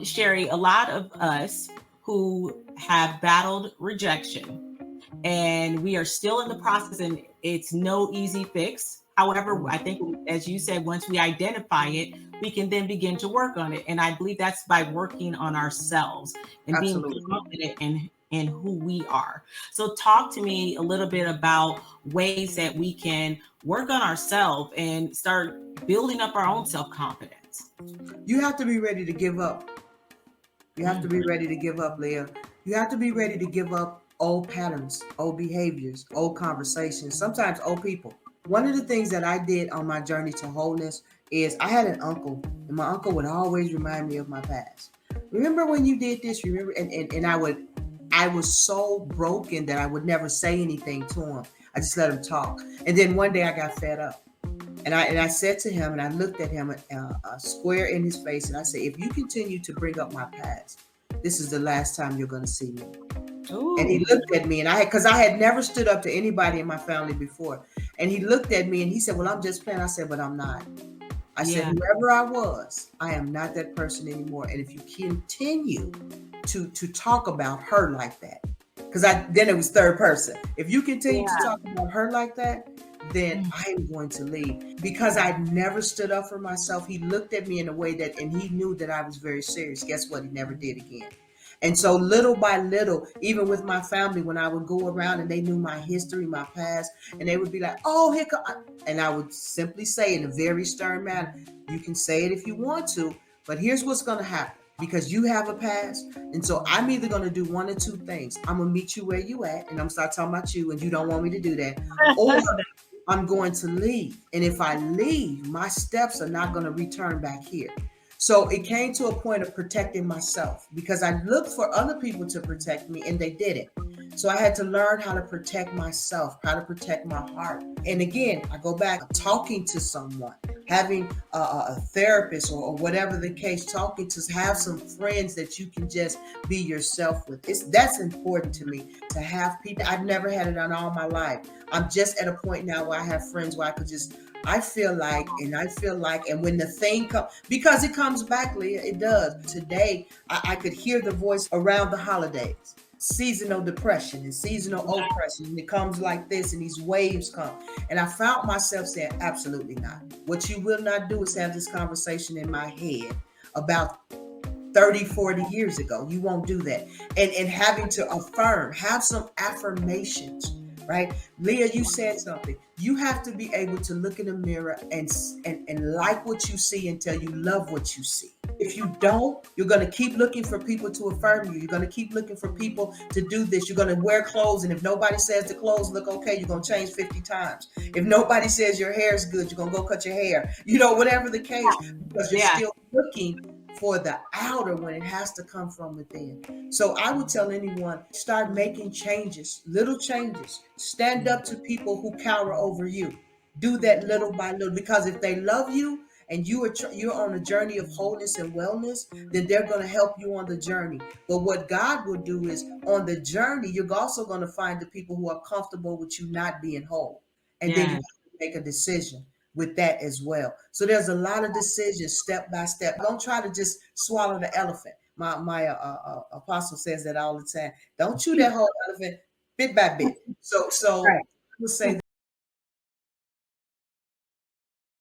Sherry, a lot of us who have battled rejection and we are still in the process, and it's no easy fix. However, I think, as you said, once we identify it, we can then begin to work on it. And I believe that's by working on ourselves and being Absolutely. confident in who we are. So, talk to me a little bit about ways that we can work on ourselves and start building up our own self confidence. You have to be ready to give up. You have to Mm. be ready to give up, Leah. You have to be ready to give up old patterns, old behaviors, old conversations, sometimes old people. One of the things that I did on my journey to wholeness is I had an uncle, and my uncle would always remind me of my past. Remember when you did this? Remember? And I was so broken that I would never say anything to him. I just let him talk. And then one day I got fed up. And I said to him, and I looked at him square in his face, and I said, if you continue to bring up my past, this is the last time you're going to see me. And he Ooh. looked at me, and because I had never stood up to anybody in my family before, and he looked at me and he said, well, I'm just playing. I said, but I'm not. I said, Yeah. whoever I was, I am not that person anymore. And if you continue to talk about her like that, because then it was third person. If you continue to talk about her like that, then Mm. I am going to leave. Because I never stood up for myself. He looked at me in a way and he knew that I was very serious. Guess what? He never did again. And so little by little, even with my family, when I would go around and they knew my history, my past, and they would be like, oh, here come, and I would simply say in a very stern manner, you can say it if you want to, but here's what's going to happen. Because you have a past. And so I'm either going to do one or two things. I'm going to meet you where you at, and I'm going to start talking about you, and you don't want me to do that. Or I'm going to leave. And if I leave, my steps are not going to return back here. So it came to a point of protecting myself because I looked for other people to protect me and they didn't. So I had to learn how to protect myself, how to protect my heart. And again, I go back talking to someone, having a therapist or whatever the case, talking to have some friends that you can just be yourself with. That's important to me to have people. I've never had it on all my life. I'm just at a point now where I have friends where I could just I feel like, and when the thing comes, because it comes back, Leah, it does. Today, I could hear the voice around the holidays, seasonal depression and seasonal oppression. And it comes like this, and these waves come. And I found myself saying, absolutely not. What you will not do is have this conversation in my head about 30, 40 years ago. You won't do that. And having to have some affirmations. Right? Leah, you said something. You have to be able to look in the mirror and like what you see until you love what you see. If you don't, you're going to keep looking for people to affirm you. You're going to keep looking for people to do this. You're going to wear clothes, and if nobody says the clothes look okay, you're going to change 50 times. If nobody says your hair is good, you're going to go cut your hair. Whatever the case, because you're still looking for the outer when it has to come from within. So I would tell anyone, start making changes, little changes. Stand up to people who cower over you. Do that little by little, because if they love you and you're on a journey of wholeness and wellness, then they're going to help you on the journey. But what God will do is on the journey, you're also going to find the people who are comfortable with you not being whole. And then you have to make a decision with that as well. So there's a lot of decisions step by step. Don't try to just swallow the elephant. My apostle says that all the time. Don't chew that whole elephant bit by bit. So I would say